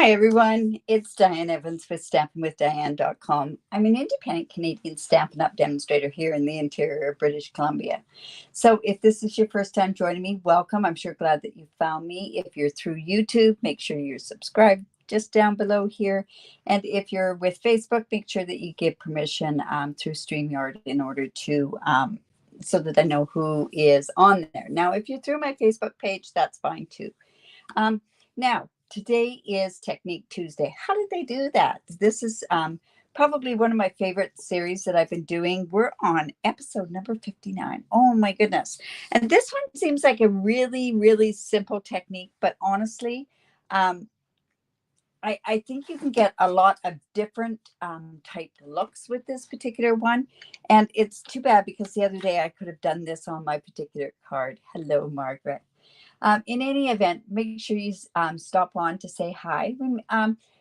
Hi, everyone. It's Diane Evans with stampingwithdiane.com. I'm an independent Canadian Stampin' Up demonstrator here in the interior of British Columbia. So if this is your first time joining me, welcome. I'm sure glad that you found me. If you're through YouTube, make sure you're subscribed just down below here. And if you're with Facebook, make sure that you give permission through StreamYard in order to so that I know who is on there. Now, if you're through my Facebook page, that's fine too. Now, today is Technique Tuesday. How did they do that? This is probably one of my favorite series that I've been doing. We're on episode number 59. Oh my goodness. And this one seems like a really, really simple technique, but honestly, I think you can get a lot of different type looks with this particular one. And it's too bad because the other day I could have done this on my particular card. Hello, Margaret. In any event, make sure you stop on to say hi.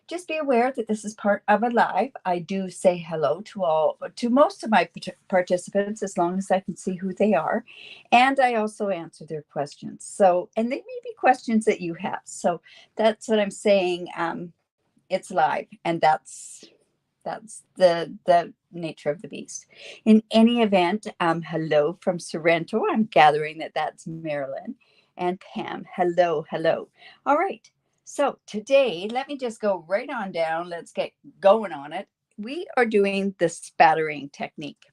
Just be aware that this is part of a live. I do say hello to most of my participants as long as I can see who they are. And I also answer their questions. So, and they may be questions that you have. So that's what I'm saying. It's live, and that's the nature of the beast. In any event, hello from Sorrento. I'm gathering that that's Marilyn. And Pam, hello, hello. All right, so today, let me just go right on down. Let's get going on it. We are doing the spattering technique.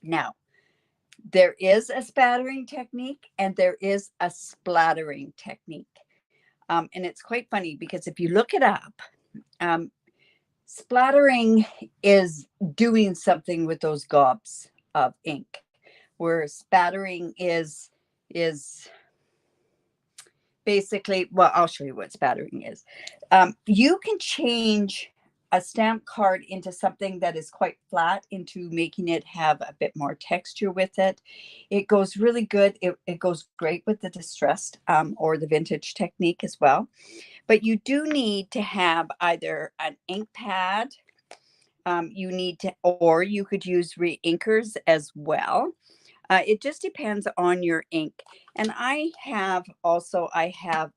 Now, there is a spattering technique and there is a splattering technique. And it's quite funny because if you look it up, splattering is doing something with those gobs of ink, where spattering is basically, well, I'll show you what spattering is. You can change a stamp card into something that is quite flat into making it have a bit more texture with it. It goes really good. It goes great with the distressed or the vintage technique as well. But you do need to have either an ink pad, you need to, or you could use re-inkers as well. It just depends on your ink. And I have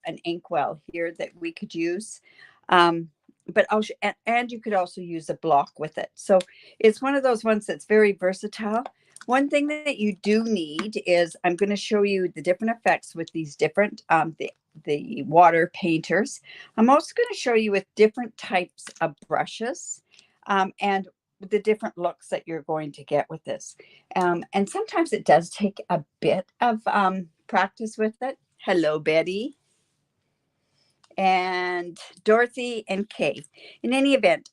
an inkwell here that we could use. But and you could also use a block with it. So it's one of those ones that's very versatile. One thing that you do need is I'm going to show you the different effects with these different the water painters. I'm also going to show you with different types of brushes and the different looks that you're going to get with this. And sometimes it does take a bit of practice with it. Hello, Betty. And Dorothy and Kay. In any event,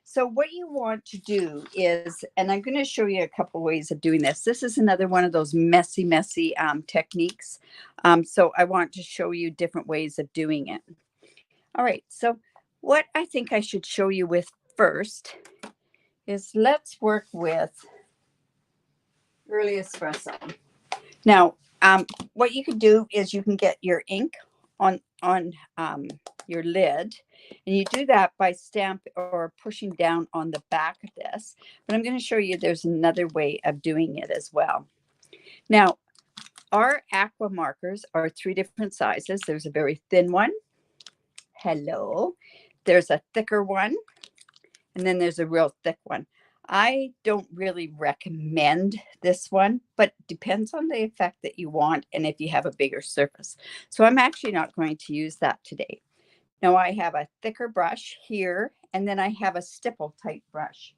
so what you want to do is, and I'm going to show you a couple ways of doing this. This is another one of those messy techniques. So I want to show you different ways of doing it. All right, so what I think I should show you with first is let's work with early espresso. Now, what you can do is you can get your ink on your lid, and you do that by stamp or pushing down on the back of this. But I'm going to show you there's another way of doing it as well. Now, our aqua markers are 3 different sizes. There's a very thin one. Hello. There's a thicker one, and then there's a real thick one. I don't really recommend this one, but it depends on the effect that you want and if you have a bigger surface. So I'm actually not going to use that today. Now I have a thicker brush here, and then I have a stipple type brush.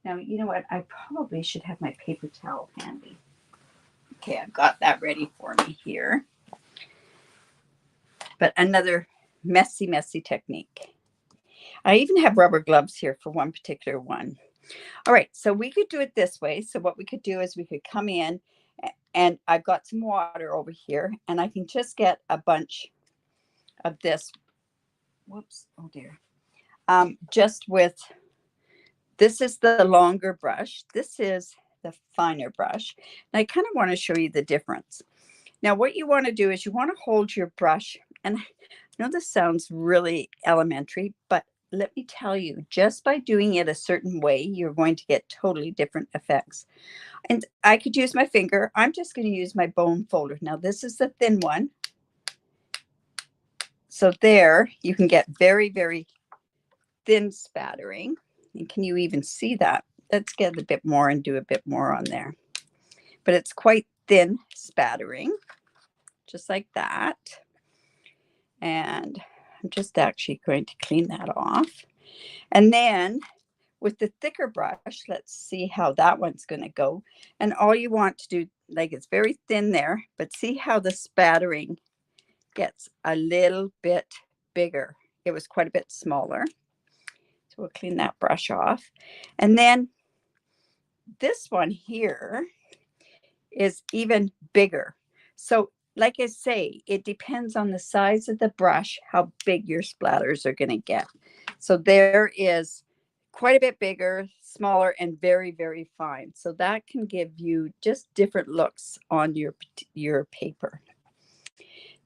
Now, you know what? I probably should have my paper towel handy. Okay, I've got that ready for me here. But another messy technique. I even have rubber gloves here for one particular one. All right, so we could do it this way. So what we could do is we could come in, and I've got some water over here, and I can just get a bunch of this. Whoops, oh dear. Just with, this is the longer brush. This is the finer brush. And I kind of want to show you the difference. Now, what you want to do is you want to hold your brush, and I know this sounds really elementary, but let me tell you, just by doing it a certain way, you're going to get totally different effects. And I could use my finger. I'm just going to use my bone folder. Now, this is the thin one. So there you can get very, very thin spattering. And can you even see that? Let's get a bit more and do a bit more on there. But it's quite thin spattering, just like that. And I'm just actually going to clean that off. And then with the thicker brush, let's see how that one's going to go. And all you want to do, like, it's very thin there, but see how the spattering gets a little bit bigger. It was quite a bit smaller. So we'll clean that brush off. And then this one here is even bigger. So like I say, it depends on the size of the brush, how big your splatters are going to get. So there is quite a bit bigger, smaller, and very, very fine. So that can give you just different looks on your paper.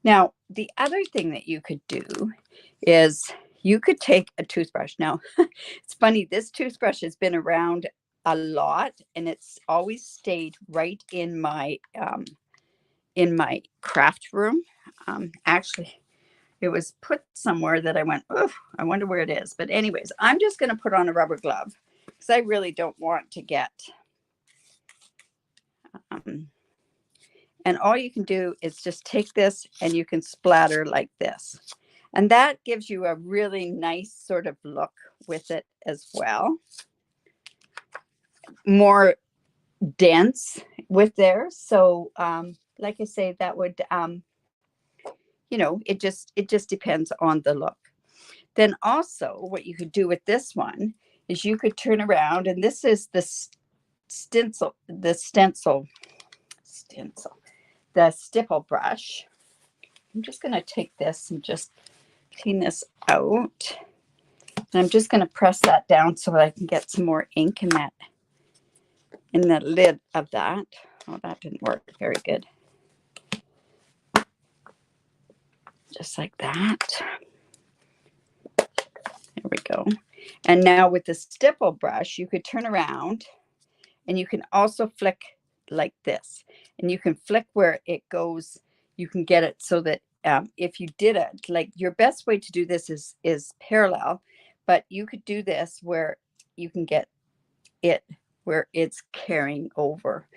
Now, the other thing that you could do is you could take a toothbrush. Now, it's funny, this toothbrush has been around a lot, and it's always stayed right in my craft room. Actually, it was put somewhere that I went, oh, I wonder where it is. But anyways, I'm just going to put on a rubber glove because I really don't want to get. And all you can do is just take this and you can splatter like this. And that gives you a really nice sort of look with it as well. More dense with there. So like I say, that would, you know, it just depends on the look. Then also what you could do with this one is you could turn around, and this is the stipple brush. I'm just going to take this and just clean this out. And I'm just going to press that down so that I can get some more ink in that, in the lid of that. Oh, that didn't work very good. Just like that. There we go. And now with the stipple brush, you could turn around and you can also flick like this. And you can flick where it goes. You can get it so that if you did it, like, your best way to do this is parallel, but you could do this where you can get it where it's carrying over.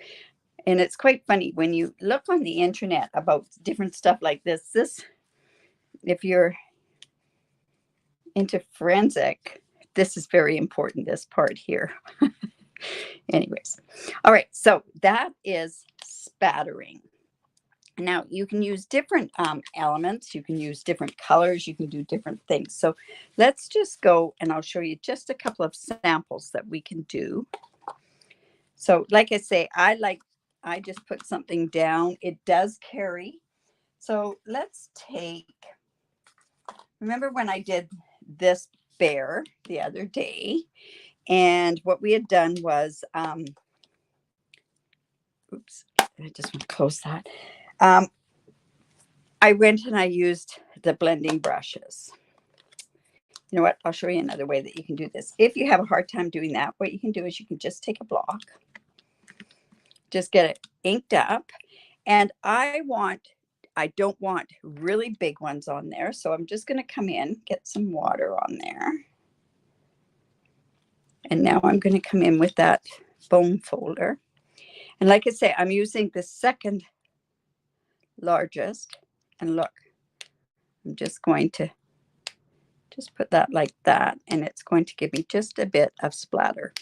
And it's quite funny when you look on the internet about different stuff like this. If you're into forensic, this is very important, this part here. Anyways, all right, so that is spattering. Now you can use different elements, you can use different colors, you can do different things. So let's just go and I'll show you just a couple of samples that we can do. So like I say, I just put something down. It does carry. So let's take, remember when I did this bear the other day, and what we had done was, oops, I just want to close that. I went and I used the blending brushes. You know what? I'll show you another way that you can do this. If you have a hard time doing that, what you can do is you can just take a block, just get it inked up. And I don't want really big ones on there. So I'm just going to come in, get some water on there. And now I'm going to come in with that bone folder. And like I say, I'm using the second largest. And look, I'm just going to just put that like that. And it's going to give me just a bit of splatter.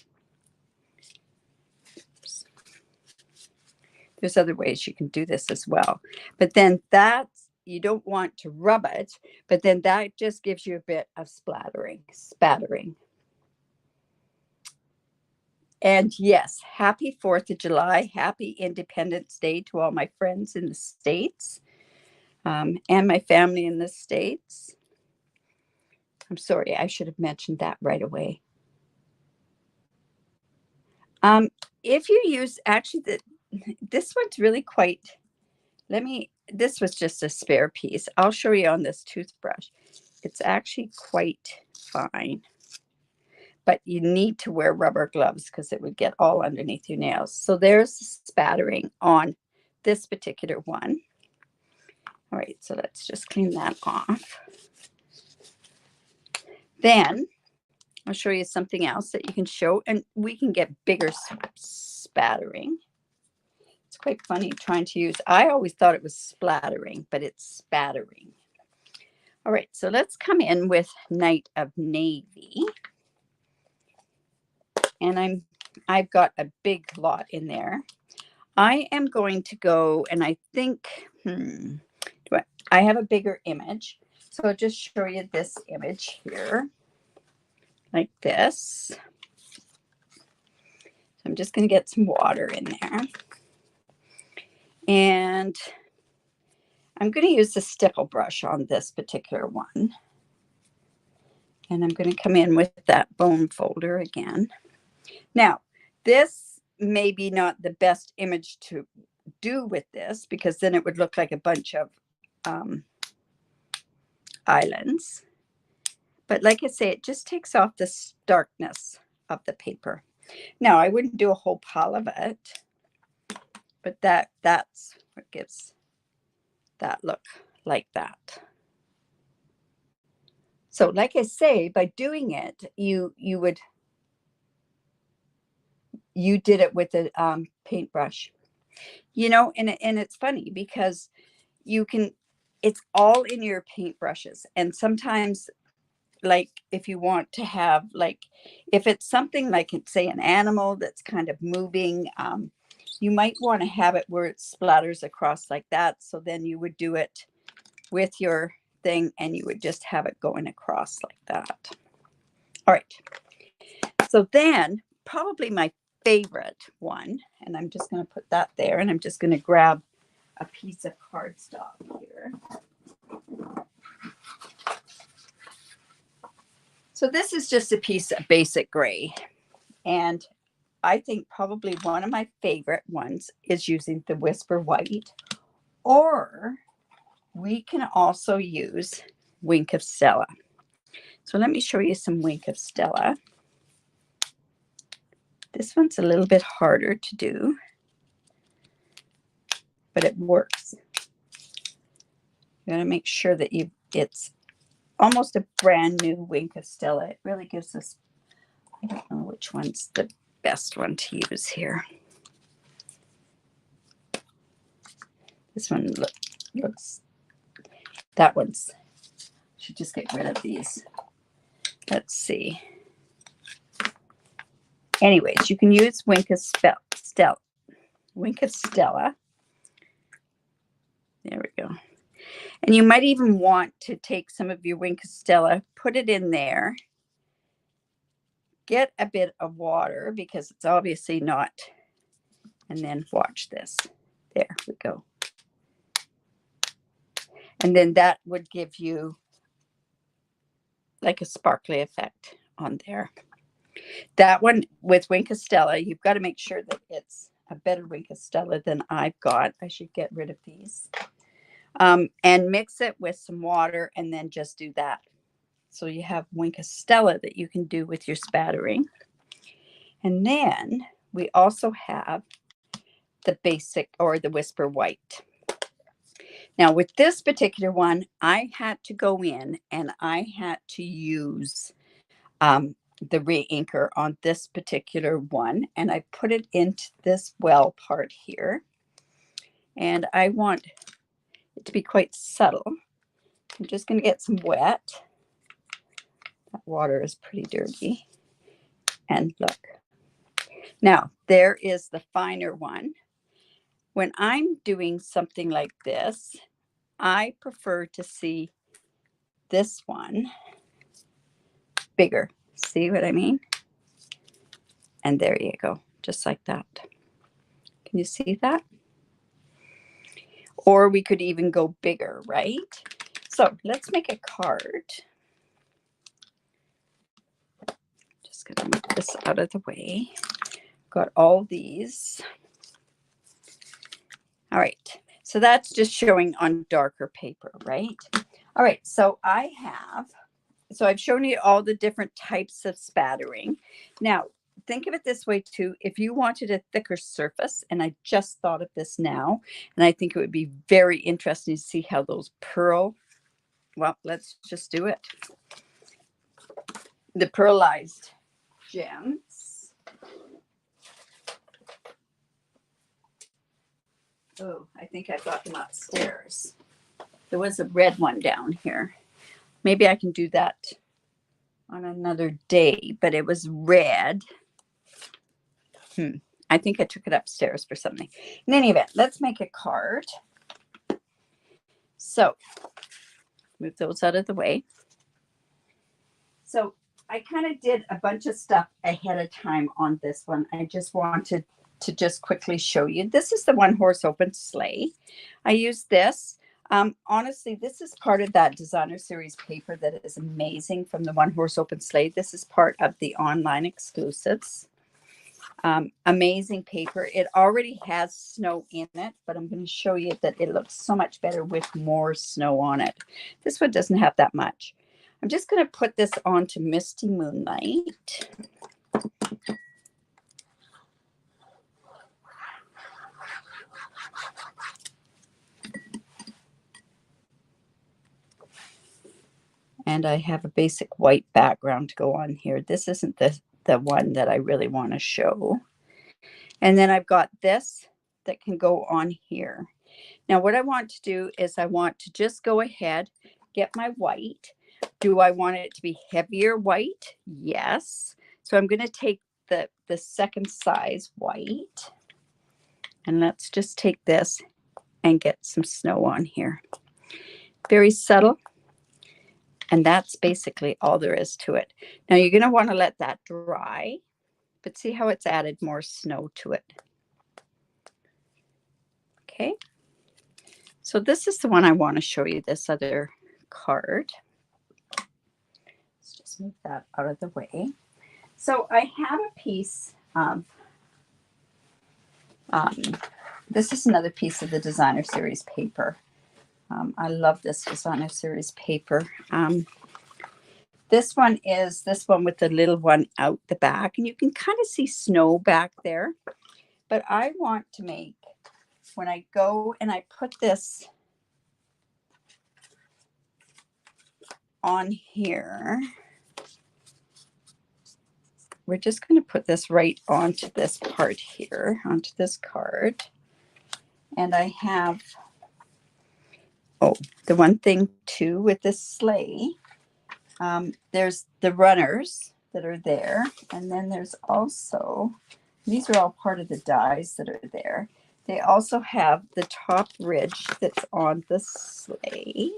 Oops. There's other ways you can do this as well. But then that's, you don't want to rub it, but then that just gives you a bit of spattering. And yes, happy 4th of July, happy Independence Day to all my friends in the States and my family in the States. I'm sorry, I should have mentioned that right away. If you use, actually, this one's really quite, this was just a spare piece. I'll show you on this toothbrush. It's actually quite fine. But you need to wear rubber gloves because it would get all underneath your nails. So there's spattering on this particular one. All right, so let's just clean that off. Then I'll show you something else that you can show, and we can get bigger spattering. It's quite funny trying to use, I always thought it was splattering, but it's spattering. All right, so let's come in with Night of Navy. And I've got a big lot in there. I am going to go, and I think, I have a bigger image. So I'll just show you this image here, like this. So I'm just going to get some water in there. And I'm going to use the stickle brush on this particular one. And I'm going to come in with that bone folder again. Now, this may be not the best image to do with this, because then it would look like a bunch of islands. But like I say, it just takes off the starkness of the paper. Now, I wouldn't do a whole pile of it, but that's what gives that look like that. So like I say, by doing it, you did it with a paintbrush, you know, and it's funny because you can, it's all in your paintbrushes. And sometimes, like if you want to have, like if it's something like, say, an animal that's kind of moving, you might want to have it where it splatters across like that. So then you would do it with your thing and you would just have it going across like that. All right. So then probably my favorite one, and I'm just going to put that there, and I'm just going to grab a piece of cardstock here. So this is just a piece of basic gray, and I think probably one of my favorite ones is using the Whisper White, or we can also use Wink of Stella. So let me show you some Wink of Stella. This one's a little bit harder to do, but it works. You got to make sure that it's almost a brand new Wink of Stella. It really gives us, I don't know which one's the best one to use here. This one looks, that one's, should just get rid of these. Let's see. Anyways, you can use Wink of Stella. Wink of Stella. There we go. And you might even want to take some of your Wink of Stella, put it in there, get a bit of water because it's obviously not, and then watch this. There we go. And then that would give you like a sparkly effect on there. That one with Wink of Stella, you've got to make sure that it's a better Wink of Stella than I've got. I should get rid of these. And mix it with some water and then just do that. So you have Wink of Stella that you can do with your spattering. And then we also have the basic, or the Whisper White. Now with this particular one, I had to go in and I had to use the re-inker on this particular one, and I put it into this well part here, and I want it to be quite subtle. I'm just going to get some wet. That water is pretty dirty. And look, now there is the finer one. When I'm doing something like this, I prefer to see this one bigger. See what I mean? And there you go, just like that. Can you see that? Or we could even go bigger, right? So let's make a card. Just gonna move this out of the way. Got all these. All right, so that's just showing on darker paper, right? All right, so I've shown you all the different types of spattering. Now, think of it this way too. If you wanted a thicker surface, and I just thought of this now, and I think it would be very interesting to see how those pearl, well, let's just do it. the pearlized gems. Oh, I think I got them upstairs. There was a red one down here. Maybe I can do that on another day, but it was red. I think I took it upstairs for something. In any event, let's make a card. So, move those out of the way. So, I kind of did a bunch of stuff ahead of time on this one. I just wanted to just quickly show you. This is the one horse open sleigh. I used this. Honestly, this is part of that designer series paper that is amazing from the one horse open sleigh. This is part of the online exclusives. Amazing paper. It already has snow in it, but I'm going to show you that it looks so much better with more snow on it. This one doesn't have that much. I'm just going to put this onto Misty Moonlight. And I have a basic white background to go on here. This isn't the one that I really want to show. And then I've got this that can go on here. Now what I want to do is I want to just go ahead, get my white. Do I want it to be heavier white? Yes. So I'm going to take the second size white. And let's just take this and get some snow on here. Very subtle. And that's basically all there is to it. Now you're going to want to let that dry, but see how it's added more snow to it. Okay. So this is the one I want to show you, this other card. Let's just move that out of the way. So I have a piece of, this is another piece of the designer series paper. I love this designer series paper. This one is this one with the little one out the back, and you can kind of see snow back there. But I want to make, when I go and I put this on here, we're just going to put this right onto this part here, onto this card. And I have, the one thing too with this sleigh, there's the runners that are there. And then there's also, these are all part of the dies that are there. They also have the top ridge that's on the sleigh.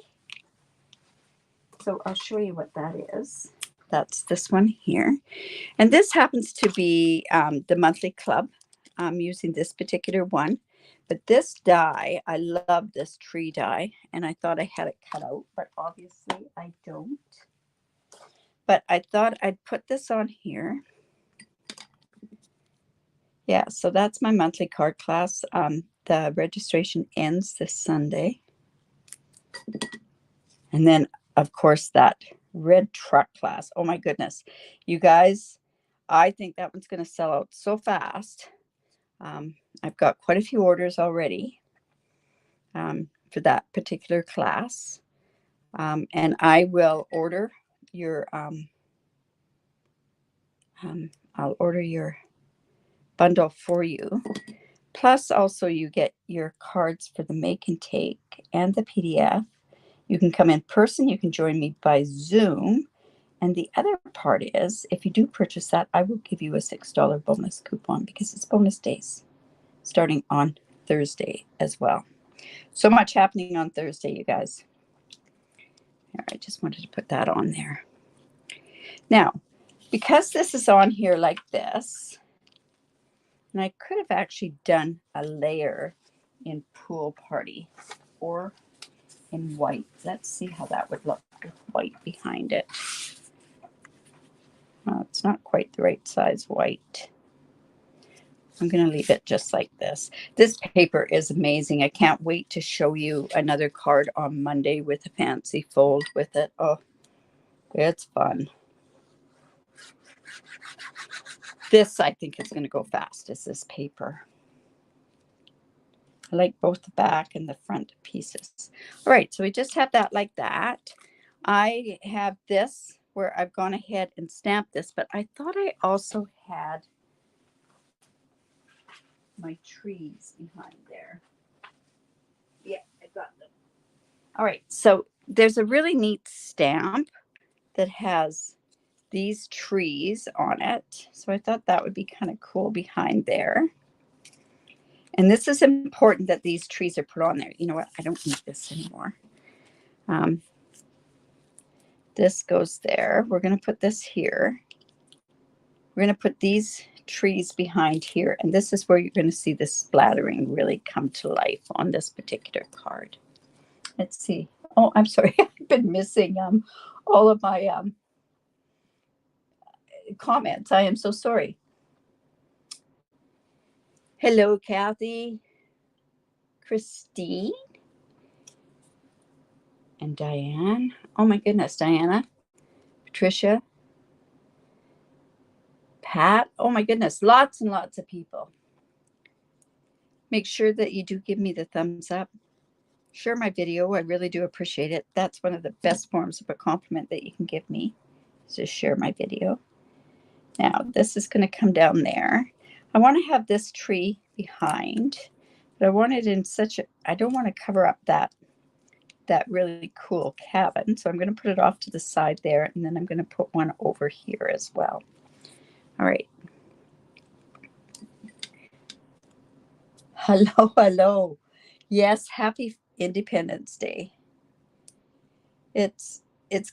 So I'll show you what that is. That's this one here. And this happens to be the monthly club. I'm using this particular one. But this die, I love this tree die. And I thought I had it cut out, but obviously I don't. But I thought I'd put this on here. Yeah, so that's my monthly card class. The registration ends this Sunday. And then, of course, that red truck class. Oh, my goodness. You guys, I think that one's going to sell out so fast. I've got quite a few orders already for that particular class. And I will order your, I'll order your bundle for you. Plus, also, you get your cards for the make and take and the PDF. You can come in person. You can join me by Zoom. And the other part is, if you do purchase that, I will give you a $6 bonus coupon because it's bonus days starting on Thursday as well. So much happening on Thursday, you guys. I just wanted to put that on there. Now, because this is on here like this, and I could have actually done a layer in Pool Party or in white. Let's see how that would look with white behind it. It's not quite the right size white. I'm going to leave it just like this. This paper is amazing. I can't wait to show you another card on Monday with a fancy fold with it. Oh, it's fun. This, I think, is going to go fast, is this paper. I like both the back and the front pieces. All right, so we just have that like that. I have this where I've gone ahead and stamped this, but I thought I also had my trees behind there. Yeah, I got them. All right, so there's a really neat stamp that has these trees on it. So I thought that would be kind of cool behind there. And this is important that these trees are put on there. You know what? I don't need this anymore. This goes there. We're going to put this here. We're going to put these trees behind here. And this is where you're going to see the splattering really come to life on this particular card. Let's see. Oh, I'm sorry. I've been missing all of my comments. I am so sorry. Hello, Kathy, Christine, and Diane. Oh my goodness, Diana, Patricia, Pat. Oh my goodness, lots and lots of people. Make sure that you do give me the thumbs up. Share my video. I really do appreciate it. That's one of the best forms of a compliment that you can give me, is to share my video. Now, this is going to come down there. I want to have this tree behind, but I want it in such a, I don't want to cover up that really cool cabin. So I'm going to put it off to the side there, and then I'm going to put one over here as well. All right. Hello, hello. Yes, happy Independence Day. It's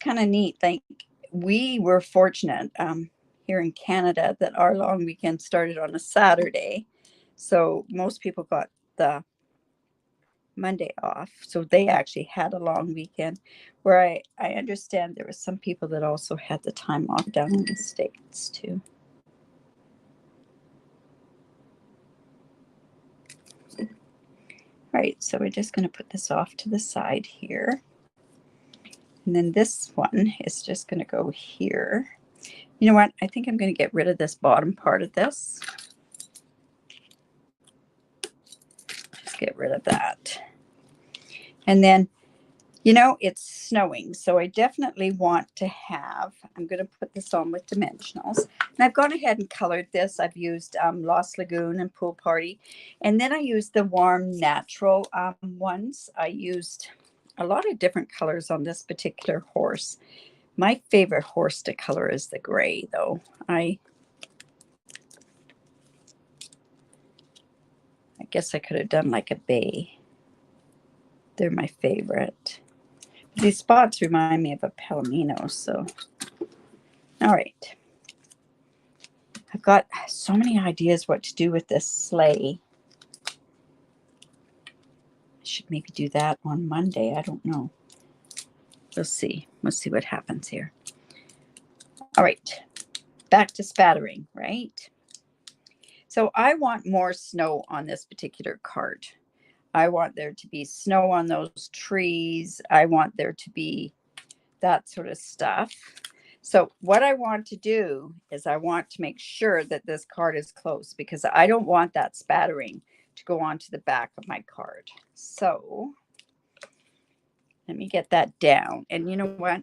kind of neat. Like, we were fortunate here in Canada that our long weekend started on a Saturday. So most people got the Monday off. So they actually had a long weekend, where I understand there were some people that also had the time off down in the States too. All right, so we're just going to put this off to the side here. And then this one is just going to go here. You know what? I think I'm going to get rid of this bottom part of this. Just get rid of that. And then, you know, it's snowing, so I definitely want to have, I'm going to put this on with dimensionals. And I've gone ahead and colored this. I've used Lost Lagoon and Pool Party. And then I used the warm natural ones. I used a lot of different colors on this particular horse. My favorite horse to color is the gray, though. I guess I could have done like a bay. They're my favorite. These spots remind me of a Palomino, so. All right. I've got so many ideas what to do with this sleigh. I should maybe do that on Monday. I don't know. We'll see. We'll see what happens here. All right. Back to spattering, right? So I want more snow on this particular card. I want there to be snow on those trees. I want there to be that sort of stuff. So what I want to do is I want to make sure that this card is close, because I don't want that spattering to go onto the back of my card. So let me get that down. And you know what?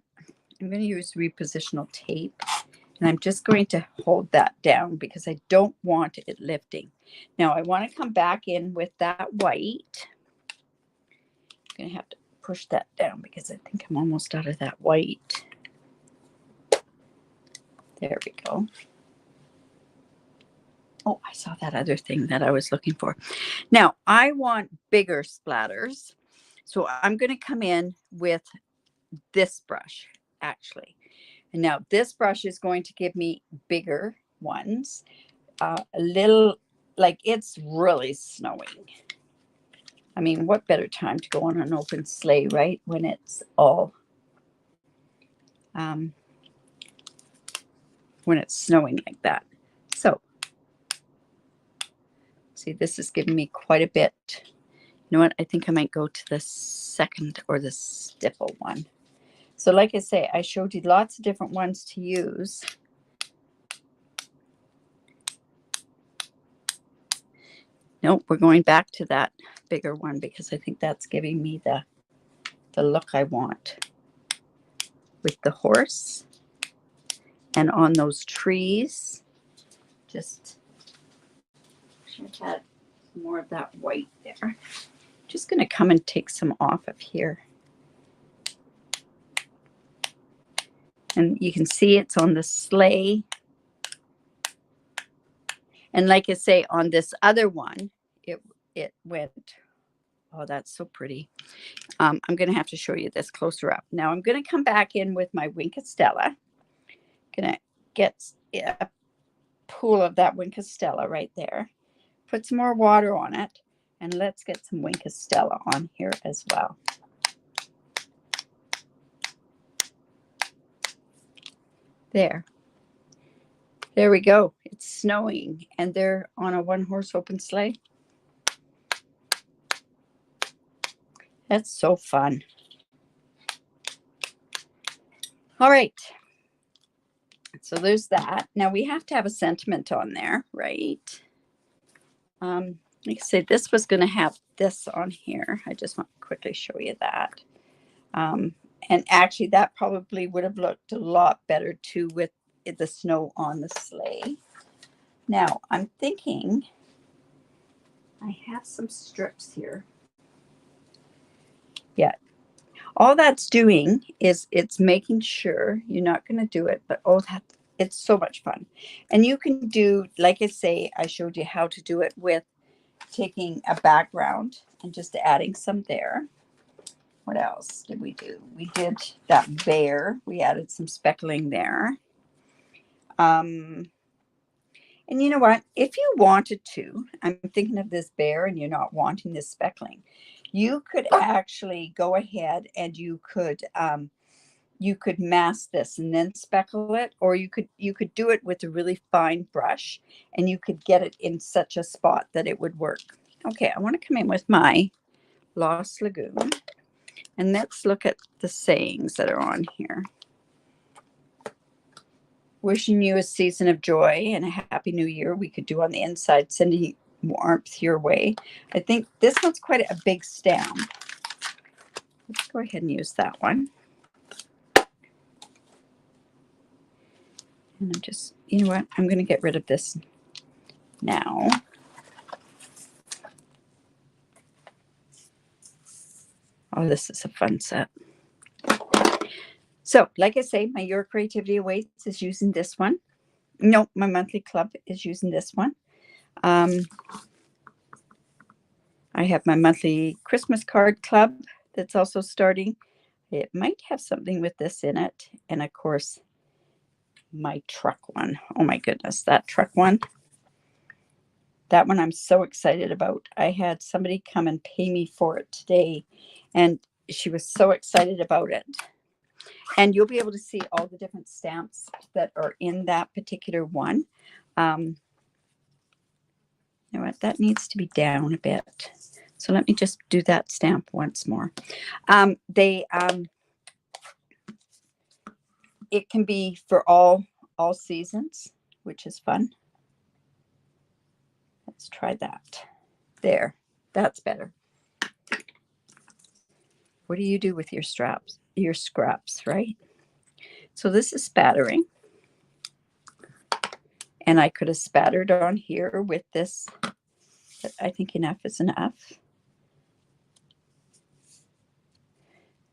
I'm going to use repositional tape. And I'm just going to hold that down because I don't want it lifting. Now I want to come back in with that white. I'm going to have to push that down because I think I'm almost out of that white. There we go. Oh, I saw that other thing that I was looking for. Now I want bigger splatters. So I'm going to come in with this brush, actually. And now this brush is going to give me bigger ones. A little, like, it's really snowing. I mean, what better time to go on an open sleigh, right? When it's all, when it's snowing like that. So, see, this is giving me quite a bit. You know what? I think I might go to the second or the stipple one. So like I say, I showed you lots of different ones to use. Nope, we're going back to that bigger one because I think that's giving me the look I want with the horse. and on those trees. Just should have had more of that white there. Just going to come and take some off of here. And you can see it's on the sleigh. And like I say, on this other one, it went, oh, that's so pretty. I'm going to have to show you this closer up. Now I'm going to come back in with my Wink of Stella. Going to get a pool of that Wink of Stella right there. Put some more water on it. And let's get some Wink of Stella on here as well. There. There we go. It's snowing and they're on a one-horse open sleigh. That's so fun. All right. So there's that. Now we have to have a sentiment on there, right? Like I say, this was going to have this on here. I just want to quickly show you that. And actually that probably would have looked a lot better too with the snow on the sleigh. Now I'm thinking I have some strips here. Yeah. All that's doing is it's making sure you're not going to do it, but oh, it's so much fun. And you can do, like I say, I showed you how to do it with taking a background and just adding some there. What else did we do? We did that bear. We added some speckling there. And you know what? If you wanted to, I'm thinking of this bear and you're not wanting this speckling, you could actually go ahead and you could mask this and then speckle it, or you could do it with a really fine brush and you could get it in such a spot that it would work. Okay, I want to come in with my Lost Lagoon and let's look at the sayings that are on here. Wishing you a season of joy and a happy new year. We could do on the inside, sending warmth your way. I think this one's quite a big stamp. Let's go ahead and use that one. And I'm just, you know what? I'm going to get rid of this now. Oh, this is a fun set. So, like I say, my Your Creativity Awaits is using this one. No, my monthly club is using this one. I have my monthly Christmas card club that's also starting. It might have something with this in it. And of course, my truck one. Oh my goodness, that truck one. That one I'm so excited about. I had somebody come and pay me for it today, and she was so excited about it. And you'll be able to see all the different stamps that are in that particular one. You know what? That needs to be down a bit. So let me just do that stamp once more. It can be for all seasons, which is fun. Let's try that. There, that's better. What do you do with your straps? Your scraps, right? So this is spattering. And I could have spattered on here with this, but I think enough is enough.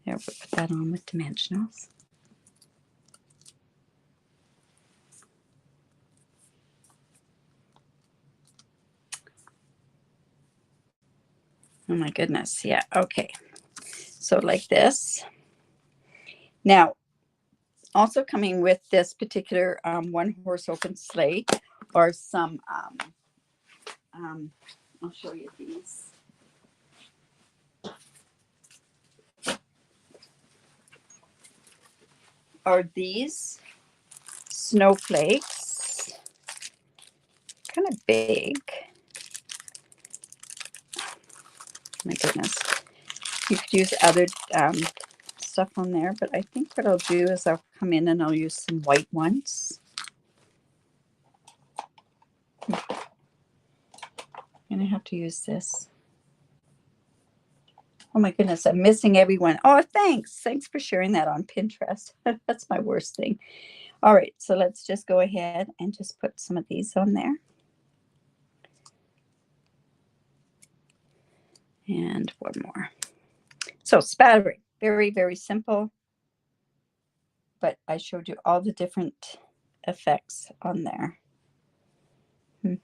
There, we'll put that on with dimensionals. Oh my goodness, yeah, okay. So like this. Now, also coming with this particular one-horse open sleigh are some, I'll show you these. Are these snowflakes, kind of big. My goodness. You could use other stuff on there, but I think what I'll do is I'll come in and I'll use some white ones. I'm going to have to use this. Oh my goodness, I'm missing everyone. Oh, thanks. Thanks for sharing that on Pinterest. That's my worst thing. All right, so let's just go ahead and just put some of these on there. And one more. So spattering, very, very simple. But I showed you all the different effects on there. There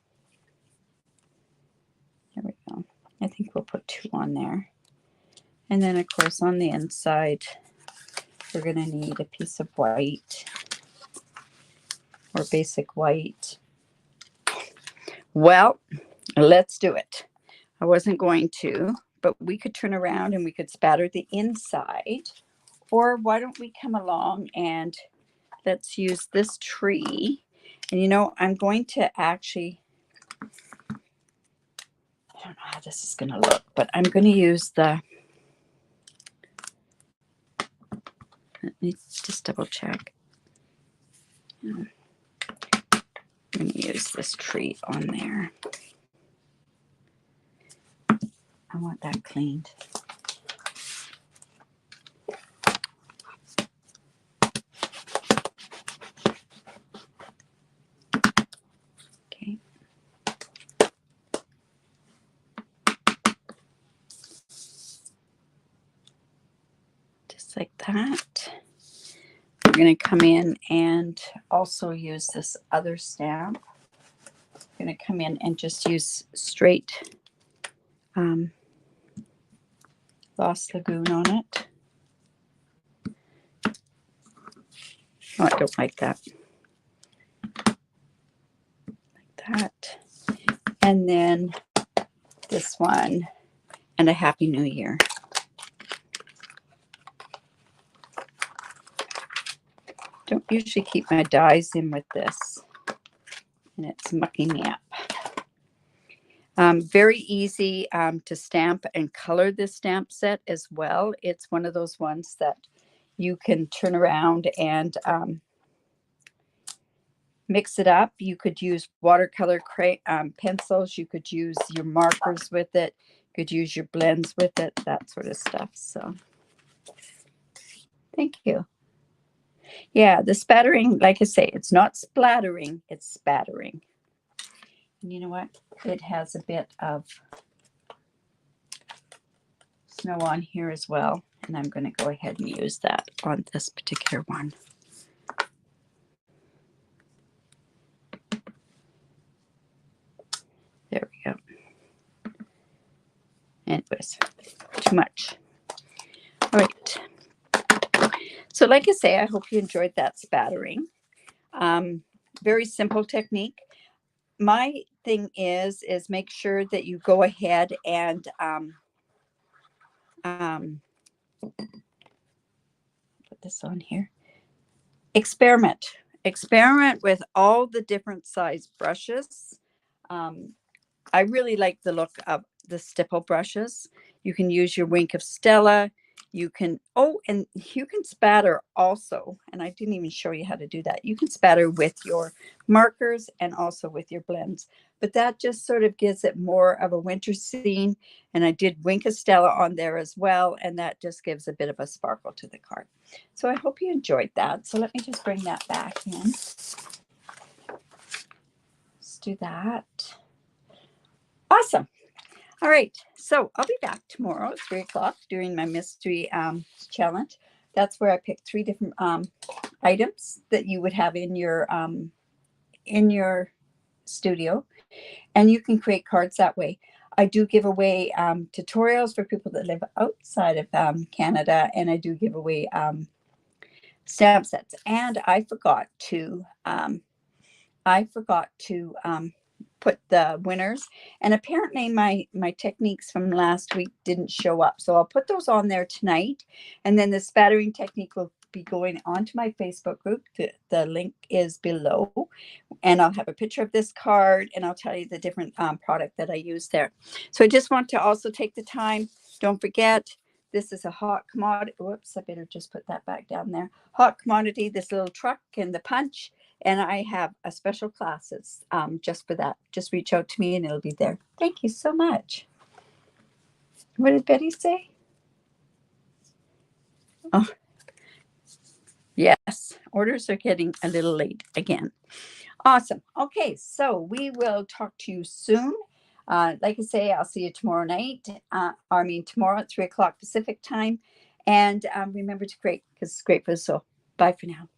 we go. I think we'll put 2 on there. And then, of course, on the inside, we're going to need a piece of white or basic white. Well, let's do it. I wasn't going to, but we could turn around and we could spatter the inside. Or why don't we come along and let's use this tree. And you know, I'm going to actually, I don't know how this is going to look, but I'm going to use the, let me just double check. I'm going to use this tree on there. I want that cleaned. Okay. Just like that. We're going to come in and also use this other stamp. I'm going to come in and just use straight Lost Lagoon on it. Oh, I don't like that. Like that. And then this one, and a Happy New Year. Don't usually keep my dies in with this, and it's mucking me up. Very easy to stamp and color this stamp set as well. It's one of those ones that you can turn around and mix it up. You could use watercolor pencils. You could use your markers with it. You could use your blends with it, that sort of stuff. So thank you. Yeah, the spattering, like I say, it's not splattering, it's spattering. And you know what? It has a bit of snow on here as well. And I'm going to go ahead and use that on this particular one. There we go. Anyways, too much. All right. So like I say, I hope you enjoyed that spattering. Very simple technique. My thing is make sure that you go ahead and put this on here. Experiment with all the different size brushes. I really like the look of the stipple brushes. You can use your Wink of Stella. You can, and you can spatter also. And I didn't even show you how to do that. You can spatter with your markers and also with your blends. But that just sort of gives it more of a winter scene. And I did Wink of Stella on there as well. And that just gives a bit of a sparkle to the card. So I hope you enjoyed that. So let me just bring that back in. Let's do that. Awesome. All right. So I'll be back tomorrow at 3 o'clock doing my mystery challenge. That's where I pick 3 different items that you would have in your studio, and you can create cards that way. I do give away tutorials for people that live outside of Canada, and I do give away stamp sets. And I forgot to put the winners, and apparently my techniques from last week didn't show up, so I'll put those on there tonight. And then the spattering technique will be going onto my Facebook group. The link is below, and I'll have a picture of this card, and I'll tell you the different product that I use there. So I just want to also take the time, don't forget, this is a hot commodity. Whoops, I better just put that back down there. Hot commodity, this little truck and the punch. And I have a special classes just for that. Just reach out to me and it'll be there. Thank you so much. What did Betty say? Oh, yes. Orders are getting a little late again. Awesome. Okay, so we will talk to you soon. Like I say, I'll see you tomorrow night. Tomorrow at 3 o'clock Pacific time. And remember to create because it's great for the soul. Bye for now.